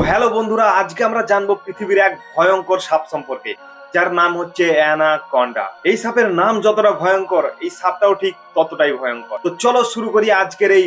Hello বন্ধুরা, আজকে আমরা জানবো পৃথিবীর এক ভয়ঙ্কর সাপ সম্পর্কে, যার নাম হচ্ছে অ্যানাকন্ডা। এই সাপের নাম যতটা ভয়ঙ্কর, এই সাপটাও ঠিক ততটাই ভয়ঙ্কর। তো চলো শুরু করি আজকের এই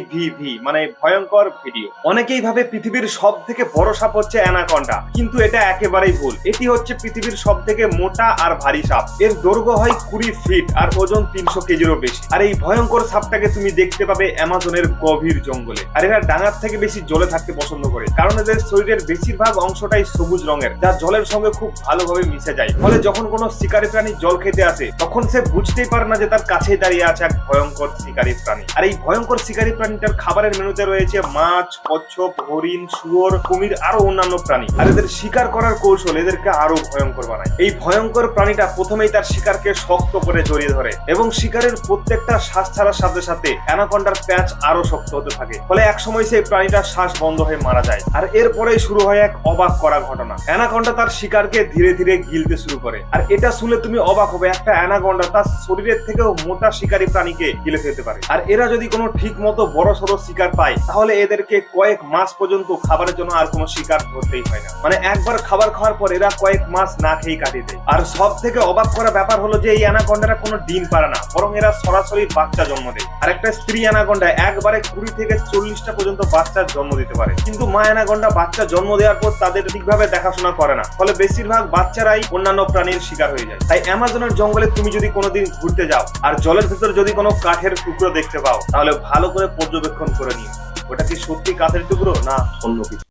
মানে ভয়ঙ্কর ভিডিও। অনেকেই ভাবে পৃথিবীর সব থেকে বড় সাপ হচ্ছে অ্যানাকন্ডা, কিন্তু এটা একেবারেই ভুল। এটি হচ্ছে পৃথিবীর সব থেকে মোটা আর ভারী সাপ। এর দৈর্ঘ্য হয় 20 ফিট আর ওজন 300 কেজিরও বেশি। আর এই ভয়ঙ্কর সাপটাকে তুমি দেখতে পাবে অ্যামাজনের গভীর জঙ্গলে। আর এরা ডাঙার থেকে বেশি জলে থাকতে পছন্দ করে, কারণ এদের শরীরের বেশিরভাগ অংশটাই সবুজ রঙের, যা জলের সঙ্গে খুব ভালোভাবে মিশে যায়। ফলে যখন কোনো শিকারী প্রাণী জল খেতে আসে, তখন সে বুঝতেই পারে না যে তার কাছেই দাঁড়িয়ে আছে এক ভয়ঙ্কর শিকারী প্রাণী। আর এই ভয়ঙ্কর শিকারী প্রাণীটার খাবারের মেনুতে রয়েছে মাছ, কচ্ছপ, হরিণ, শুয়োর, কুমির আরো অন্যান্য প্রাণী। আর এদের শিকার করার কৌশল এদেরকে আরো ভয়ঙ্কর বানায়। এই ভয়ঙ্কর প্রাণীটা প্রথমেই তার শিকারকে শক্ত করে জড়িয়ে ধরে, এবং শিকারের প্রত্যেকটা শ্বাস ছাড়ার সাথে সাথে অ্যানাকন্ডার প্যাঁচ আরো শক্ত হতে থাকে। ফলে একসময় সেই প্রাণীটার শ্বাস বন্ধ হয়ে মারা যায়। আর এরপরেই শুরু হয় এক অবাক করা ঘটনা। অ্যানাকন্ডা তার শিকারকে ধীরে ধীরে গিলতে শুরু করে। আর এটা শুনে তুমি অবাক হবে, একটা অ্যানাকন্ডা তার শরীরের থেকেও মোটা শিকারী প্রাণীকে গিলে ফেলতে পারে। আর এরা যদি কোনো ঠিক মতো বড় সড়ো শিকার পায়, তাহলে এদেরকে কয়েক মাস পর্যন্ত খাবারের জন্য আর কোনো শিকার ধরতেই হয় না। মানে একবার খাবার খাওয়ার পর এরা কয়েক মাস না খেয়ে কাটিয়ে দেয়। আর সব থেকে অবাক করা ব্যাপার হলো যে এই অ্যানাকন্ডারা কোনো ডিম পারে না, বরং এরা সরাসরি বাচ্চা জন্ম দেয়। আর একটা স্ত্রী অ্যানাকন্ডা একবারে 20 থেকে 40টা পর্যন্ত বাচ্চার জন্ম দিতে পারে। কিন্তু মা অ্যানাকন্ডা বাচ্চা জন্ম দেওয়ার পর তাদের ঠিকভাবে দেখাশোনা করে না, ফলে বেশিরভাগ বাচ্চারাই অন্যান্য প্রাণীর শিকার হয়ে যায়। তাই অ্যামাজনের জঙ্গলে তুমি যদি কোনোদিন ঘুরতে যাও আর জলের ভেতর যদি কোনো কাঠের টুকরো দেখতে পাও, তাহলে ভালো করে পর্যবেক্ষণ করে নিও, ওটা কি সত্যি কাঠের টুকরো না অন্য কিছু।